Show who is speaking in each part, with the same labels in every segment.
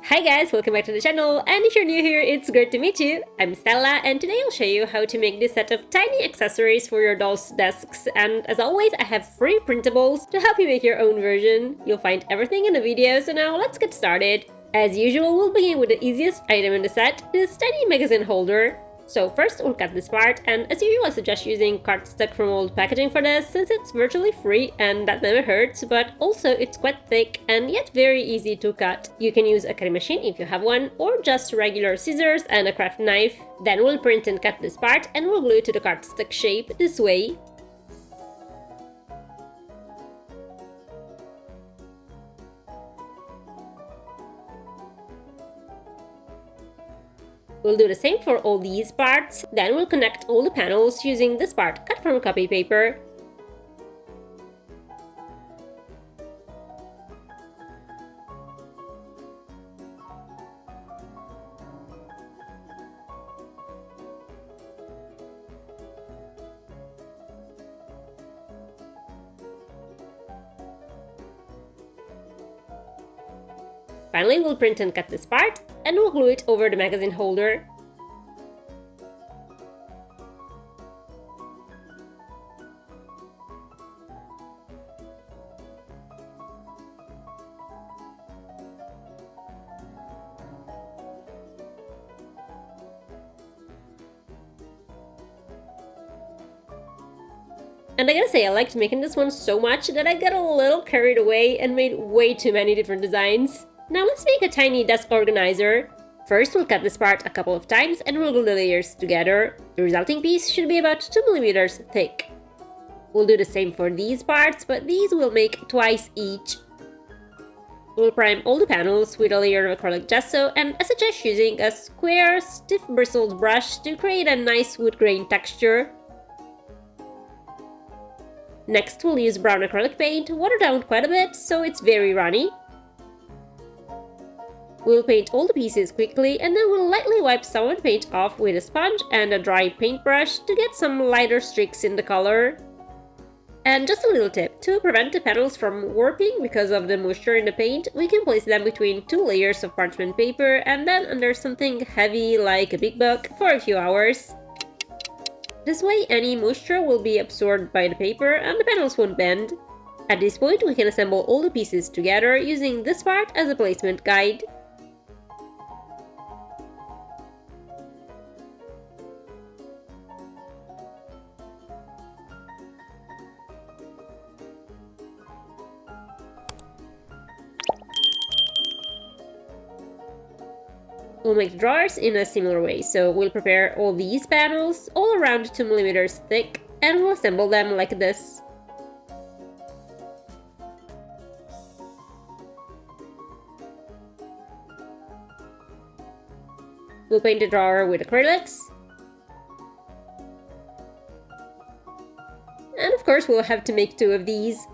Speaker 1: Hi guys, welcome back to the channel, and if you're new here, it's great to meet you. I'm Stella, and today I'll show you how to make this set of tiny accessories for your doll's desks, and as always I have free printables to help you make your own version. You'll find everything in the video, so now let's get started. As usual, we'll begin with the easiest item in the set, this tiny magazine holder. So first we'll cut this part, and as usual I suggest using cardstock from old packaging for this, since it's virtually free and that never hurts, but also it's quite thick and yet very easy to cut. You can use a cutting machine if you have one, or just regular scissors and a craft knife. Then we'll print and cut this part and we'll glue it to the cardstock shape this way. We'll do the same for all these parts, then we'll connect all the panels using this part cut from copy paper. Finally, we'll print and cut this part, and we'll glue it over the magazine holder. And I gotta say, I liked making this one so much that I got a little carried away and made way too many different designs. Now let's make a tiny desk organizer. First, we'll cut this part a couple of times and we'll glue the layers together. The resulting piece should be about 2 millimeters thick. We'll do the same for these parts, but these will make twice each. We'll prime all the panels with a layer of acrylic gesso, and I suggest using a square, stiff bristled brush to create a nice wood grain texture. Next, we'll use brown acrylic paint, watered down quite a bit so it's very runny. We'll paint all the pieces quickly, and then we'll lightly wipe some of the paint off with a sponge and a dry paintbrush to get some lighter streaks in the color. And just a little tip, to prevent the panels from warping because of the moisture in the paint, we can place them between 2 layers of parchment paper and then under something heavy like a big book for a few hours. This way any moisture will be absorbed by the paper and the panels won't bend. At this point we can assemble all the pieces together using this part as a placement guide. We'll make the drawers in a similar way, so we'll prepare all these panels all around 2 millimeters thick and we'll assemble them like this. We'll paint the drawer with acrylics. And of course we'll have to make 2 of these.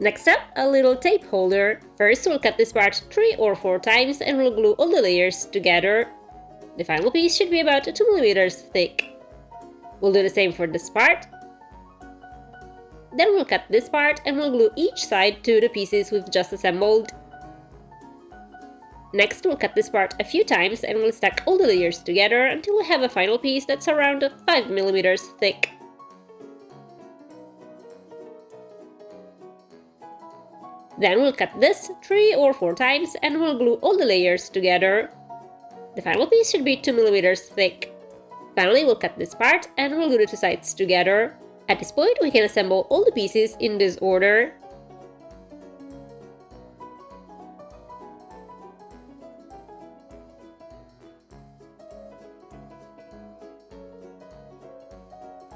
Speaker 1: Next up, a little tape holder. First we'll cut this part 3 or 4 times and we'll glue all the layers together. The final piece should be about 2 millimeters thick. We'll do the same for this part. Then we'll cut this part and we'll glue each side to the pieces we've just assembled. Next we'll cut this part a few times and we'll stack all the layers together until we have a final piece that's around 5 millimeters thick. Then we'll cut this 3 or 4 times and we'll glue all the layers together. The final piece should be 2 millimeters thick. Finally, we'll cut this part and we'll glue the 2 sides together. At this point, we can assemble all the pieces in this order.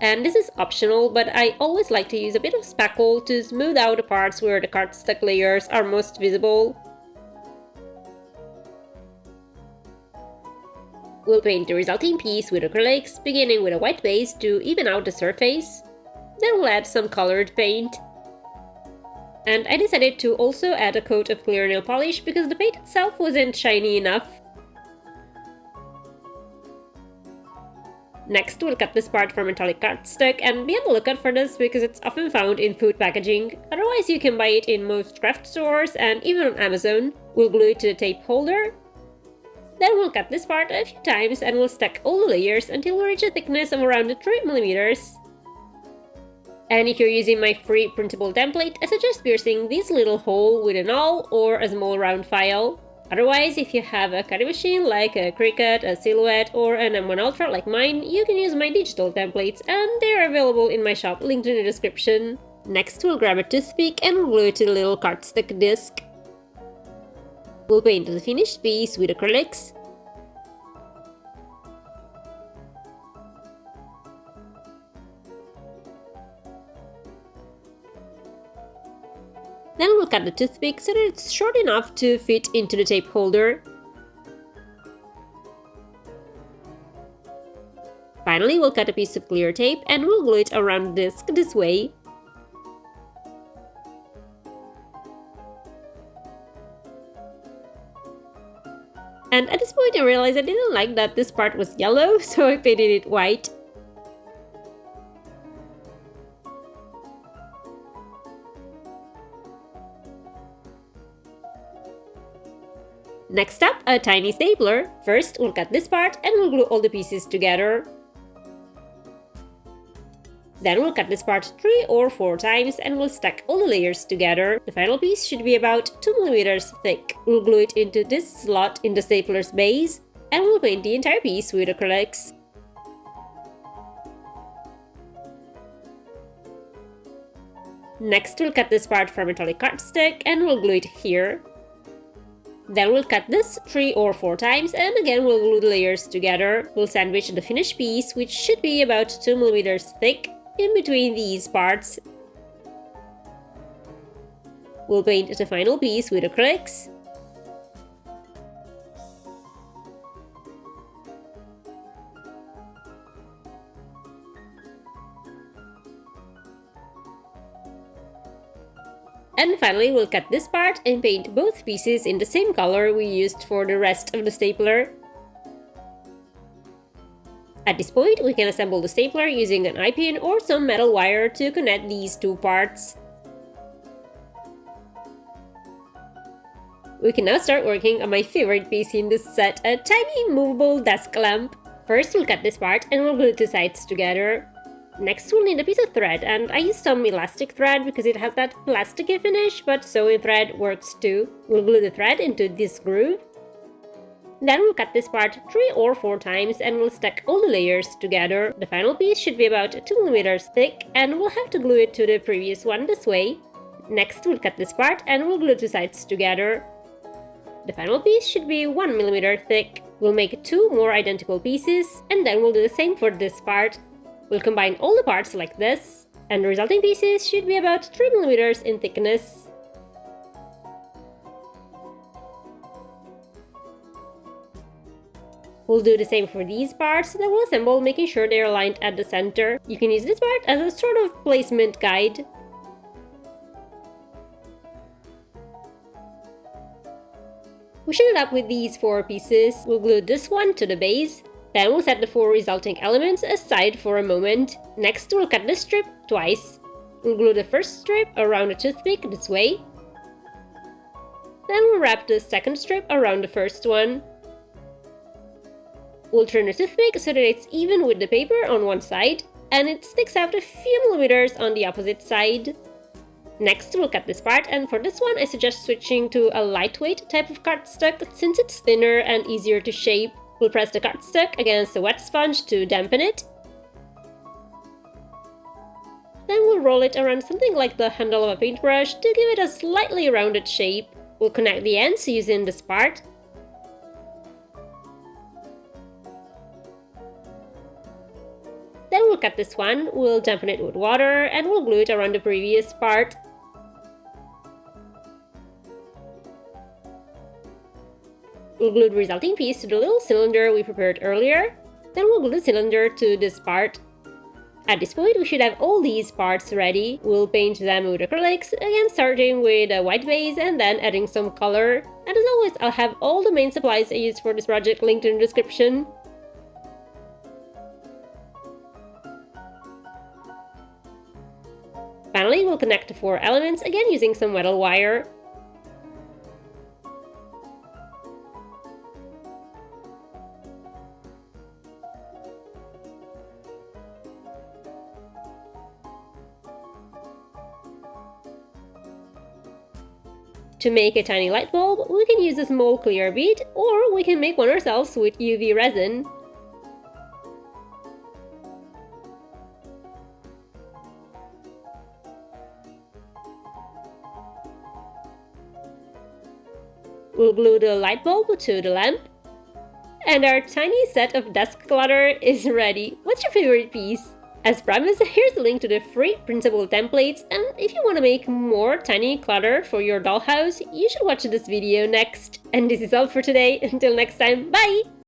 Speaker 1: And this is optional, but I always like to use a bit of spackle to smooth out the parts where the cardstock layers are most visible. We'll paint the resulting piece with acrylics, beginning with a white base to even out the surface. Then we'll add some colored paint. And I decided to also add a coat of clear nail polish because the paint itself wasn't shiny enough. Next, we'll cut this part for metallic cardstock, and be on the lookout for this because it's often found in food packaging. Otherwise, you can buy it in most craft stores and even on Amazon. We'll glue it to the tape holder. Then we'll cut this part a few times and we'll stack all the layers until we reach a thickness of around 3 mm. And if you're using my free printable template, I suggest piercing this little hole with an awl or a small round file. Otherwise, if you have a cutting machine like a Cricut, a Silhouette, or an M1 Ultra like mine, you can use my digital templates, and they are available in my shop, linked in the description. Next, we'll grab a toothpick and glue it to the little cardstock disc. We'll paint the finished piece with acrylics. Then we'll cut the toothpick so that it's short enough to fit into the tape holder. Finally, we'll cut a piece of clear tape and we'll glue it around the disc this way. And at this point I realized I didn't like that this part was yellow, so I painted it white. Next up, a tiny stapler. First, we'll cut this part and we'll glue all the pieces together. Then we'll cut this part 3 or 4 times and we'll stack all the layers together. The final piece should be about 2 mm thick. We'll glue it into this slot in the stapler's base and we'll paint the entire piece with acrylics. Next, we'll cut this part from metallic cardstock and we'll glue it here. Then we'll cut this 3 or 4 times and again we'll glue the layers together. We'll sandwich the finished piece, which should be about 2 mm thick, in between these parts. We'll paint the final piece with acrylics. And finally, we'll cut this part and paint both pieces in the same color we used for the rest of the stapler. At this point, we can assemble the stapler using an eye-pin or some metal wire to connect these two parts. We can now start working on my favorite piece in this set, a tiny movable desk lamp. First, we'll cut this part and we'll glue the sides together. Next, we'll need a piece of thread, and I used some elastic thread because it has that plasticky finish, but sewing thread works too. We'll glue the thread into this groove. Then we'll cut this part 3 or 4 times and we'll stack all the layers together. The final piece should be about 2 mm thick and we'll have to glue it to the previous one this way. Next, we'll cut this part and we'll glue the sides together. The final piece should be 1 mm thick. We'll make 2 more identical pieces and then we'll do the same for this part. We'll combine all the parts like this, and the resulting pieces should be about 3 mm in thickness. We'll do the same for these parts that we'll assemble, making sure they're aligned at the center. You can use this part as a sort of placement guide. We should end up with these 4 pieces. We'll glue this one to the base. Then we'll set the 4 resulting elements aside for a moment. Next, we'll cut this strip twice. We'll glue the first strip around the toothpick this way. Then we'll wrap the second strip around the first one. We'll turn the toothpick so that it's even with the paper on one side, and it sticks out a few millimeters on the opposite side. Next, we'll cut this part, and for this one I suggest switching to a lightweight type of cardstock since it's thinner and easier to shape. We'll press the cardstock against a wet sponge to dampen it. Then we'll roll it around something like the handle of a paintbrush to give it a slightly rounded shape. We'll connect the ends using this part. Then we'll cut this one, we'll dampen it with water, and we'll glue it around the previous part. We'll glue the resulting piece to the little cylinder we prepared earlier. Then we'll glue the cylinder to this part. At this point, we should have all these parts ready. We'll paint them with acrylics, again starting with a white base and then adding some color. And as always, I'll have all the main supplies I used for this project linked in the description. Finally, we'll connect the 4 elements, again using some metal wire. To make a tiny light bulb, we can use a small clear bead, or we can make one ourselves with UV resin. We'll glue the light bulb to the lamp. And our tiny set of desk clutter is ready. What's your favorite piece? As promised, here's a link to the free printable templates, and if you want to make more tiny clutter for your dollhouse, you should watch this video next. And this is all for today. Until next time, bye!